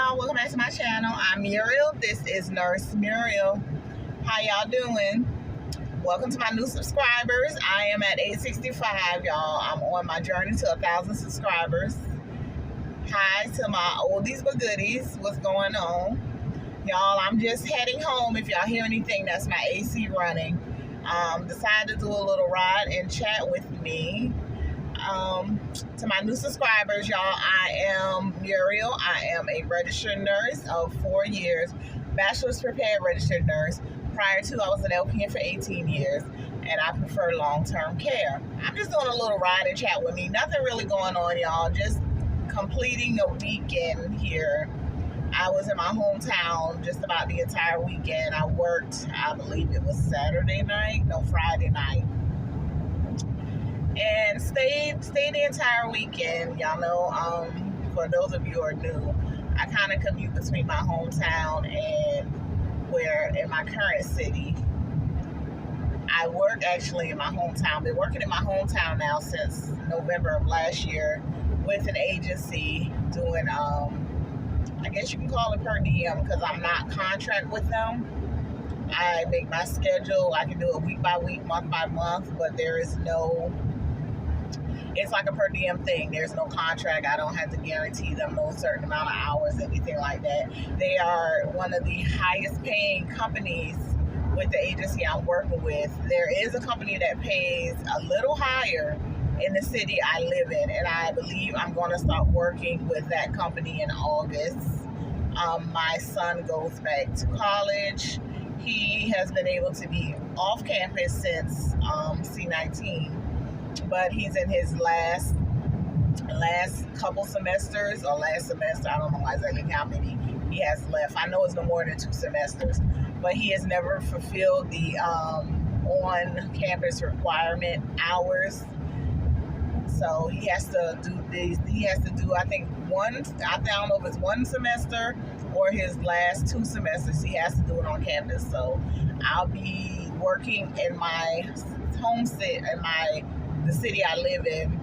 y'all, welcome back to my channel. I'm Muriel. This is Nurse Muriel. How y'all doing? Welcome to my new subscribers. I am at 865, y'all. I'm on my journey to 1,000 subscribers. Hi to my oldies but goodies. What's going on? Y'all, I'm just heading home. If y'all hear anything, that's my AC running. Decided to do a little ride and chat with me. To my new subscribers, y'all, I am Muriel. I am a registered nurse of 4 years, bachelor's prepared registered nurse. Prior to, I was an LPN for 18 years, and I prefer long-term care. I'm just doing a little ride and chat with me. Nothing really going on, y'all. Just completing a weekend here. I was in my hometown just about the entire weekend. I worked, I believe it was Friday night. And stayed the entire weekend. Y'all know, for those of you who are new, I kind of commute between my hometown and where in my current city. I work actually in my hometown. Been working in my hometown now since November of last year with an agency doing, I guess you can call it per diem because I'm not contract with them. I make my schedule. I can do it week by week, month by month, but there is no, it's like a per diem thing. There's no contract. I don't have to guarantee them no certain amount of hours, anything like that. They are one of the highest paying companies with the agency I'm working with. There is a company that pays a little higher in the city I live in, and I believe I'm going to start working with that company in August. My son goes back to college. He has been able to be off campus since C19. But he's in his last couple semesters, or last semester. I don't know exactly how many he has left. I know it's no more than 2 semesters, but he has never fulfilled the on-campus requirement hours. So he has to do these. He has to do, I think, I don't know if it's 1 semester or his last 2 semesters. He has to do it on campus. So I'll be working in my home city, the city I live in,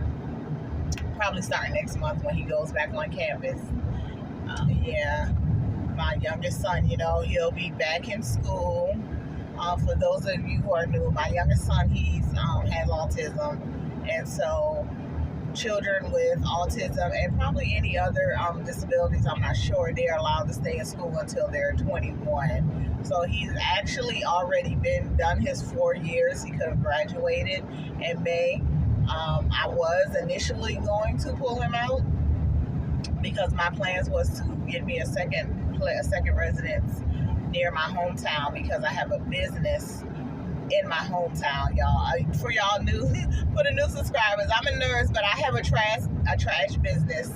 probably starting next month when he goes back on campus. Yeah, my youngest son, he'll be back in school. For those of you who are new, my youngest son, he's has autism, and so children with autism and probably any other disabilities, I'm not sure, they're allowed to stay in school until they're 21. So he's actually already done his 4 years. He could have graduated in May. I was initially going to pull him out because my plans was to get me a second residence near my hometown because I have a business in my hometown, y'all. For y'all new, for the new subscribers, I'm a nurse, but I have a trash business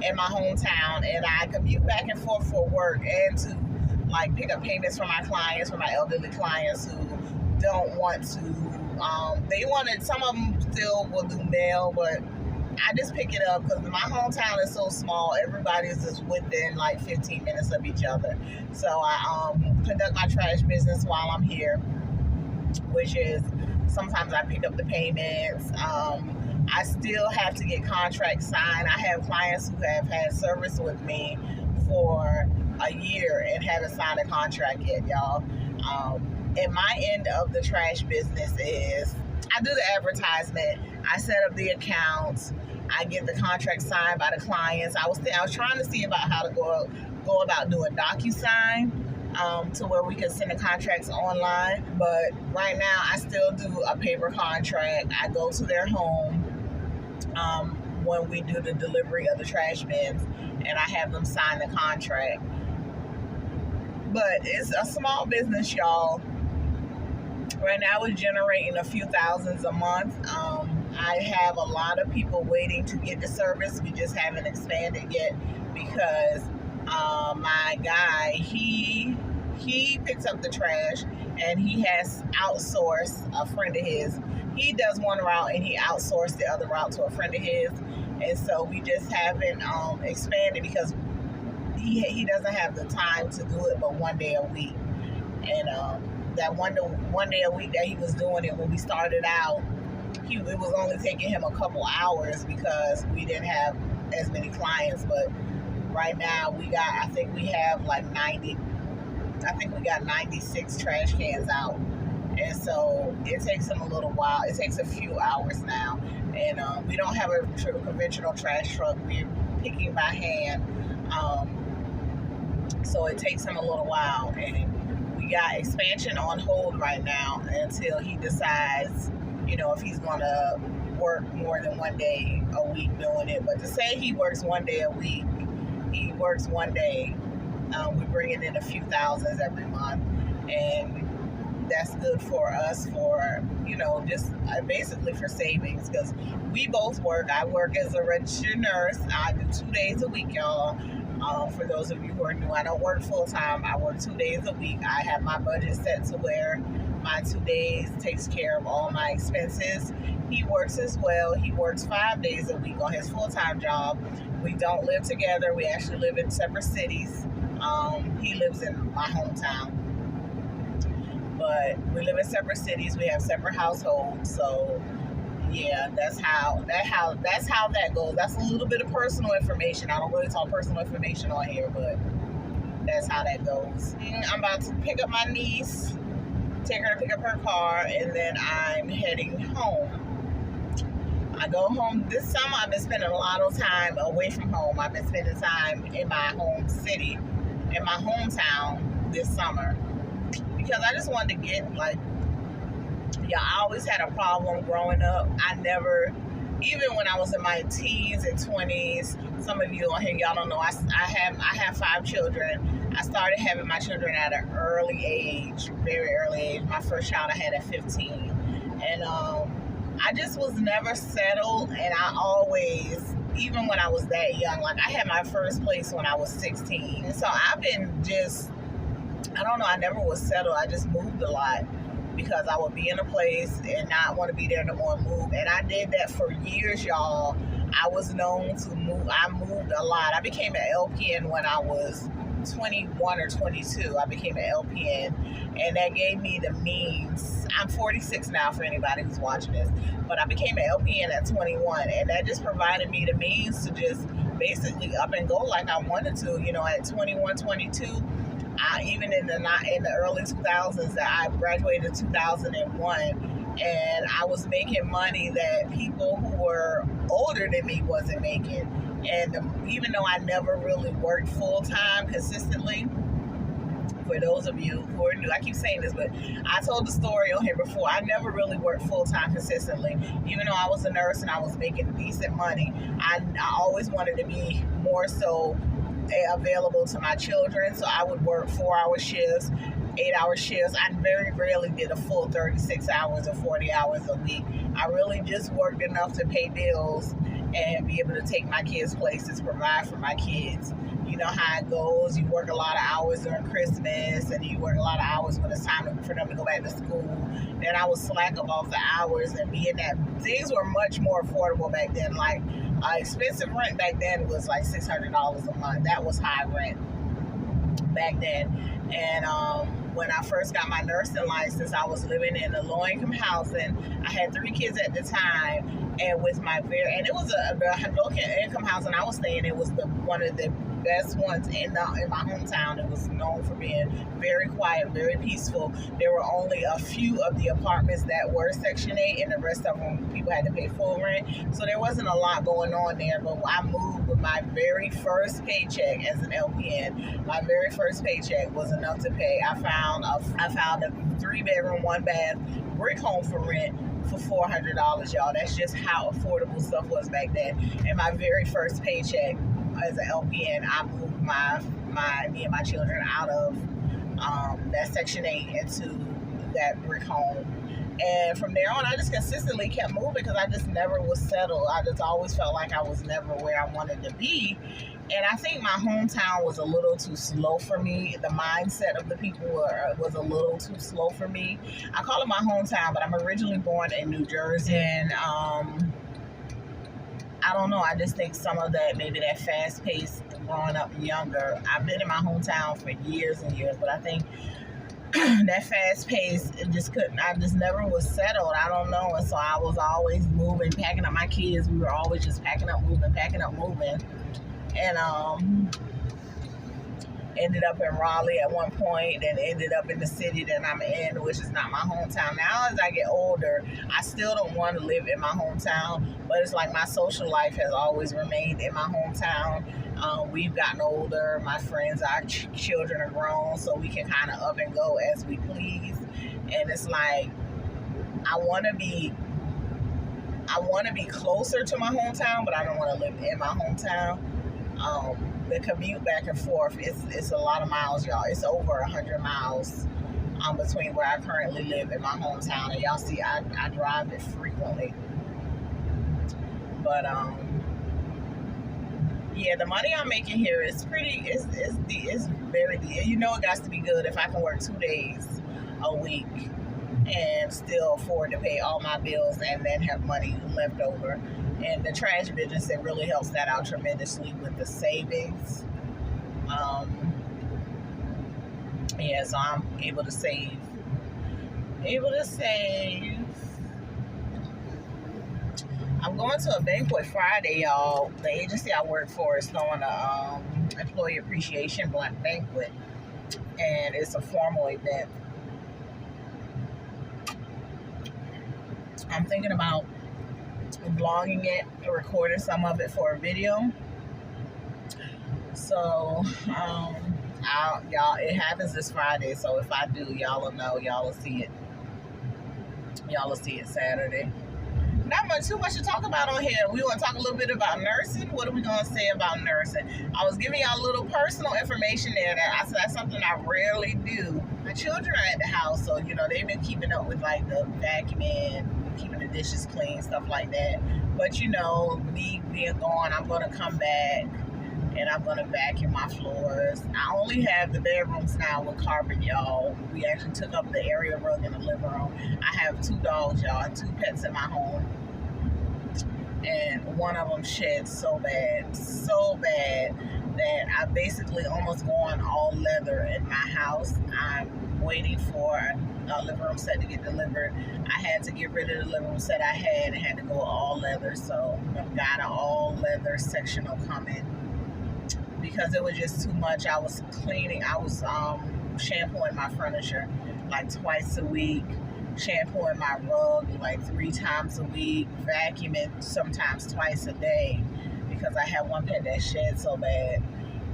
in my hometown, and I commute back and forth for work and to pick up payments from my clients, from my elderly clients who don't want to. Some of them still will do mail, but I just pick it up because my hometown is so small. Everybody's just within 15 minutes of each other. So I conduct my trash business while I'm here, which is sometimes I pick up the payments. I still have to get contracts signed. I have clients who have had service with me for a year and haven't signed a contract yet, y'all. And my end of the trash business is I do the advertisement. I set up the accounts. I get the contract signed by the clients. I was trying to see about how to go about doing DocuSign to where we can send the contracts online. But right now, I still do a paper contract. I go to their home when we do the delivery of the trash bins, and I have them sign the contract. But it's a small business, y'all. Right now, we're generating a few thousands a month. I have a lot of people waiting to get the service. We just haven't expanded yet because my guy, he picks up the trash, and he has outsourced a friend of his. He does one route, and he outsourced the other route to a friend of his. And so we just haven't expanded because he doesn't have the time to do it but 1 day a week. And that one day a week that he was doing it when we started out, it was only taking him a couple hours because we didn't have as many clients. But Right now, I think we have like 90, I think we got 96 trash cans out. And so it takes them a little while. It takes a few hours now. And we don't have a conventional trash truck. We're picking by hand. So it takes him a little while. And we got expansion on hold right now until he decides, if he's going to work more than one day a week doing it. But to say he works one day a week, he works one day. We're bringing in a few thousands every month. And that's good for us for, just basically for savings, because we both work. I work as a registered nurse. I do 2 days a week, y'all. For those of you who are new, I don't work full time. I work 2 days a week. I have my budget set to where my 2 days takes care of all my expenses. He works as well. He works 5 days a week on his full-time job. We don't live together. We actually live in separate cities. He lives in my hometown. But we live in separate cities. We have separate households. So yeah, that's how that goes. That's a little bit of personal information. I don't really talk personal information on here, but that's how that goes. I'm about to pick up my niece, take her to pick up her car, and then I'm heading home. I go home this summer. I've been spending a lot of time away from home. I've been spending time in my home city, in my hometown this summer, because I just wanted to get, I always had a problem growing up. I never, even when I was in my teens and 20s, some of you on here, y'all don't know, I have 5 children. I started having my children at an early age, very early age. My first child I had at 15. And I just was never settled, and I always, even when I was that young, I had my first place when I was 16. And so I've been just, I don't know, I never was settled. I just moved a lot because I would be in a place and not want to be there no more and move. And I did that for years, y'all. I was known to move. I moved a lot. I became an LPN when I was 21 or 22. I became an LPN, and that gave me the means. I'm 46 now for anybody who's watching this, but I became an LPN at 21, and that just provided me the means to just basically up and go like I wanted to. At 21, 22, even in the early 2000s, that I graduated in 2001, and I was making money that people who were older than me wasn't making. And even though I never really worked full-time consistently, for those of you who are new, I keep saying this, but I told the story on here before. I never really worked full-time consistently. Even though I was a nurse and I was making decent money, I always wanted to be more so available to my children. So I would work 4-hour shifts, 8-hour shifts. I very rarely did a full 36 hours or 40 hours a week. I really just worked enough to pay bills and be able to take my kids places, provide for my kids. You know how it goes. You work a lot of hours during Christmas, and you work a lot of hours when it's time for them to go back to school. Then I would slack up off the hours and be in that. Things were much more affordable back then. Expensive rent back then was like $600 a month. That was high rent back then. And when I first got my nursing license, I was living in a low-income housing. I had 3 kids at the time, and with my and it was a low-income housing I was staying in was one of the best ones in my hometown. It was known for being very quiet, very peaceful. There were only a few of the apartments that were Section 8, and the rest of them people had to pay full rent. So there wasn't a lot going on there. But I moved with my very first paycheck as an LPN. My very first paycheck was enough to pay. I found a 3-bedroom, 1-bath brick home for rent for $400, y'all. That's just how affordable stuff was back then. And my very first paycheck as an LPN, I moved me and my children out of that Section 8 into that brick home. And from there on, I just consistently kept moving because I just never was settled. I just always felt like I was never where I wanted to be. And I think my hometown was a little too slow for me. The mindset of the people was a little too slow for me. I call it my hometown, but I'm originally born in New Jersey. And I don't know. I just think some of that, maybe that fast pace growing up younger. I've been in my hometown for years and years, but I think that fast pace, I just never was settled. I don't know. And so I was always moving, packing up my kids. We were always just packing up, moving. and ended up in Raleigh at one point, and ended up in the city that I'm in, which is not my hometown. Now, as I get older, I still don't want to live in my hometown, but it's like my social life has always remained in my hometown. We've gotten older. My friends, our children are grown, so we can kind of up and go as we please. And it's like I want to be closer to my hometown, but I don't want to live in my hometown. The commute back and forth, it's a lot of miles, y'all. It's over 100 miles between where I currently live and my hometown. And y'all see, I drive it frequently. But yeah, the money I'm making here is pretty. It's very. You know, it got to be good if I can work 2 days a week and still afford to pay all my bills and then have money left over. And the trash business, it really helps that out tremendously with the savings. Yeah, so I'm able to save. I'm going to a banquet Friday, y'all. The agency I work for is throwing a employee appreciation banquet, and it's a formal event. I'm thinking about vlogging it, recording some of it for a video. So, y'all, it happens this Friday. So if I do, y'all will know. Y'all will see it. Y'all will see it Saturday. Not too much to talk about on here. We want to talk a little bit about nursing. What are we going to say about nursing? I was giving y'all a little personal information there. That's something I rarely do. My children are at the house, so you know they've been keeping up with like the vacuuming, keeping the dishes clean, stuff like that. But you know, me being gone, I'm gonna come back and I'm gonna vacuum my floors. I only have the bedrooms now with carpet, y'all. We actually took up the area rug in the living room. I have 2 dogs, y'all, and 2 pets in my home. And one of them shed so bad that I basically almost going all leather in my house. I'm waiting for a living room set to get delivered. I had to get rid of the living room set I had and had to go all leather. So I've got an all leather sectional coming because it was just too much. I was shampooing my furniture like twice a week, shampooing my rug like 3 times a week, vacuuming sometimes twice a day because I had one pet that shed so bad.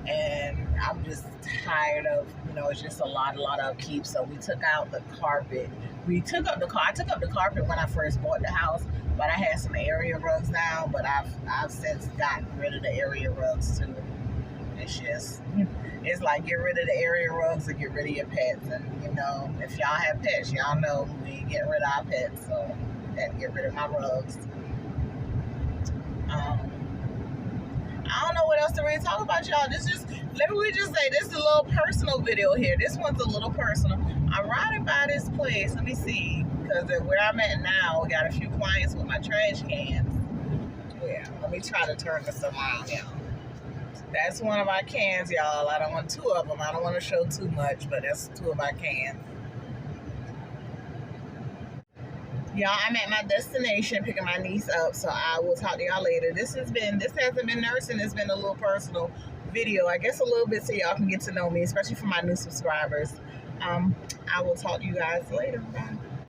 And I'm just tired of, you know, it's just a lot of upkeep. So we took out the carpet. I took up the carpet when I first bought the house, but I had some area rugs now, but I've since gotten rid of the area rugs too. It's like get rid of the area rugs and get rid of your pets. And you know, if y'all have pets, y'all know we ain't getting rid of our pets, so I had to get rid of my rugs. I don't know what else to really talk about, y'all. Let me just say, this is a little personal video here. This one's a little personal. I'm riding by this place. Let me see, because where I'm at now, we got a few clients with my trash cans. Yeah, let me try to turn this around, y'all. That's one of my cans, y'all. I don't want 2 of them. I don't want to show too much, but that's 2 of my cans. Y'all, I'm at my destination picking my niece up, so I will talk to y'all later. This hasn't been nursing. It's been a little personal video, I guess, a little bit so y'all can get to know me, especially for my new subscribers. I will talk to you guys later. Bye.